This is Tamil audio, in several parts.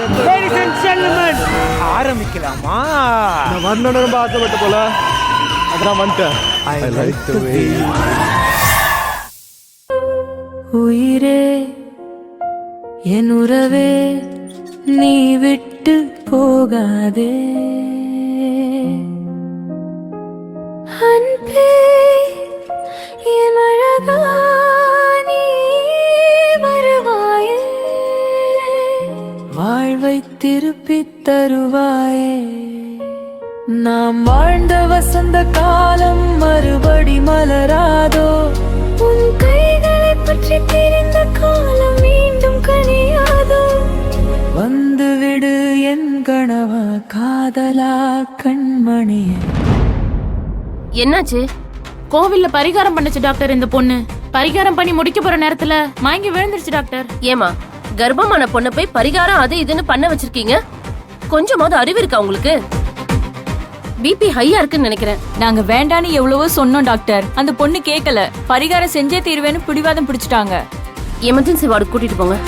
Ladies and gentlemen, ஆரம்பிக்கலாமா? நான் வரணும்னு ரொம்ப ஆசைப்பட்ட போல அதான் வந்துட்டேன். I like the way. உயிரே என் உறவே நீ விட்டு போகாதே, அன்பே என் அழகா நீ வருவாயே, வாழ்வை திருப்பித் தருவாயே. நாம் வாழ்ந்த வசந்த காலம் மறுபடி மலராதோ, உன் கைகளை பற்றி தெரிந்த காலம் மீண்டும் கனியாதோ. வந்து விடு என் கனவா காதலா கண்மணியே. என்னாச்சு? கோவில்ல பரிகாரம் பண்ணுச்சு டாக்டர். இந்த பொண்ணு பரிகாரம் பண்ணி முடிக்க போற நேரத்துல மயங்கி விழுந்துருச்சு டாக்டர். ஏமா கர்ப்பமான பொண்ணை போய் பரிகாரம் அது இதுன்னு பண்ண வச்சிருக்கீங்க? கொஞ்சமாவது அறிவு இருக்கா உங்களுக்கு? பிபி ஹையா இருக்குன்னு நினைக்கிறேன். நாங்க வேண்டான்னு எவ்வளவோ சொன்னோம் டாக்டர், அந்த பொண்ணு கேட்கல. பரிகாரம் செஞ்சே தீர்வேன்னு பிடிவாதம் பிடிச்சிட்டாங்க. எமர்ஜென்சி வார்டு கூட்டிட்டு போங்க.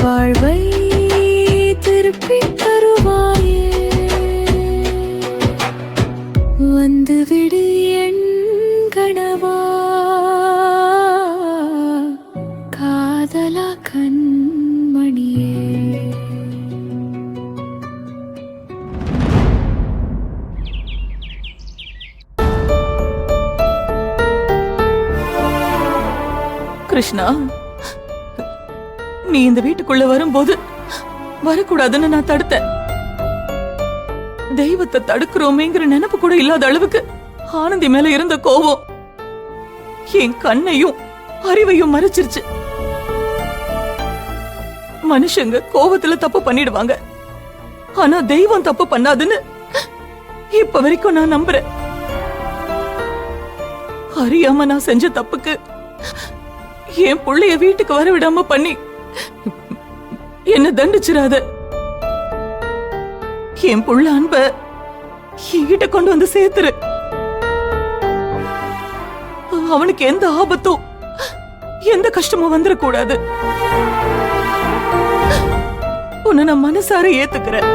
வாழ்வை திருப்பி தருவாயே, வந்து விடு என் கனவா காதலா கண்மணியே. கிருஷ்ணா, நீ இந்த வீட்டுக்குள்ள வரும்போது வரக்கூடாதுன்னு நான் தடுத்தேன். தெய்வத்தை தடுக்கிறோமேங்கிற நினைப்பு கூட இல்லாத அளவுக்கு ஆனந்தி மேல இருந்த கோபம் என் கண்ணையும் அறிவையும் மறைச்சிருச்சு. மனுஷங்க கோபத்துல தப்பு பண்ணிடுவாங்க, ஆனா தெய்வம் தப்பு பண்ணாதுன்னு இப்ப வரைக்கும் நான் நம்புறேன். அறியாம நான் செஞ்ச தப்புக்கு என் புள்ளைய வீட்டுக்கு வர விடாம பண்ணி என்ன தண்டிச்சிராத. என் புள்ள அன்ப என்கிட்ட கொண்டு வந்து சேர்த்துரு. அவனுக்கு எந்த ஆபத்தும் எந்த கஷ்டமும் வந்துடக்கூடாது. உன்னை நான் மனசார ஏத்துக்கிறேன்.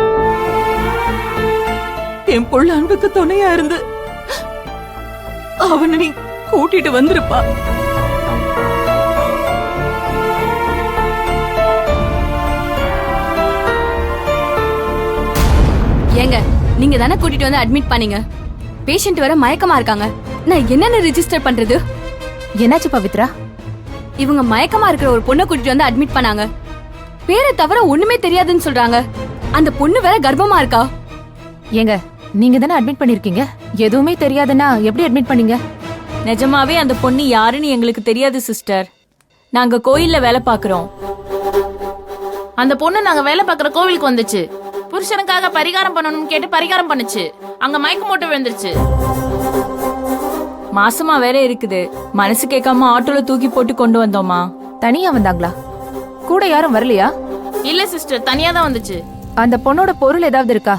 என் புள்ள அன்புக்கு துணையா இருந்து அவனை நீ கூட்டிட்டு வந்திருப்பா. ஏங்க, நீங்க தானே கூட்டிட்டு வந்து அட்மிட் பண்ணீங்க. பேஷண்ட் வர மயக்கமா இருக்காங்க. நான் என்னன்னு ரெஜிஸ்டர் பண்றது? என்னாச்சு பவித்ரா? இவங்க மயக்கமா இருக்கிற ஒரு பொண்ணை கூட்டிட்டு வந்து அட்மிட் பண்ணாங்க. பேரை தவிர ஒண்ணுமே தெரியாதுன்னு சொல்றாங்க. அந்த பொண்ணு வேற கர்ப்பமா இருக்கா. ஏங்க, நீங்க தானே அட்மிட் பண்ணிருக்கீங்க. எதுவுமே தெரியாதுன்னா எப்படி அட்மிட் பண்ணீங்க? நிஜமாவே அந்த பொண்ணு யாருன்னு எங்களுக்கு தெரியாது சிஸ்டர். நாங்க கோயில்ல வேலை பாக்குறோம். அந்த பொண்ணு நாங்க வேலை பார்க்குற கோவிலுக்கு வந்துச்சு. புருஷனுக்காக பரிகாரம் பண்ணணும்னு கேட்டு பரிகாரம் பண்ணுச்சு. அங்க மயக்கம் போட்டு விழுந்துருச்சு. மாசமா வேற இருக்குது. மனசு கேட்காம ஆட்டோல தூக்கி போட்டு கொண்டு வந்தோமா. தனியா வந்தாங்களா? கூட யாரும் வரலையா? இல்ல சிஸ்டர், தனியா தான் வந்துச்சு. அந்த பொண்ணோட பொருள் ஏதாவது இருக்கா?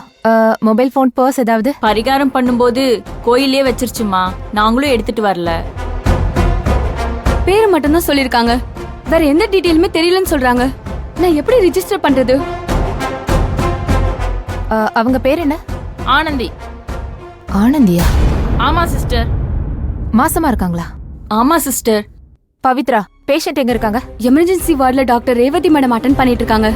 மொபைல் போன், பர்ஸ் ஏதாவது? பரிகாரம் பண்ணும்போது கோயிலே வச்சிருச்சுமா, நாங்களும் எடுத்துட்டு வரல. பேரு மட்டும் தான் சொல்லிருக்காங்க, வேற எந்த டீடைலுமே தெரியலன்னு சொல்றாங்க. நான் எப்படி ரெஜிஸ்டர் பண்றது? அவங்க பேர் என்ன? ஆனந்தி. ஆனந்தியா ஆமா சிஸ்டர். மாசமா இருக்காங்களா? ஆமா சிஸ்டர். பவித்ரா பேஷண்ட் எங்க இருக்காங்க? எமர்ஜென்சி வார்டுல டாக்டர் ரேவதி மேடம் அட்டென்ட் பண்ணிட்டு இருக்காங்க.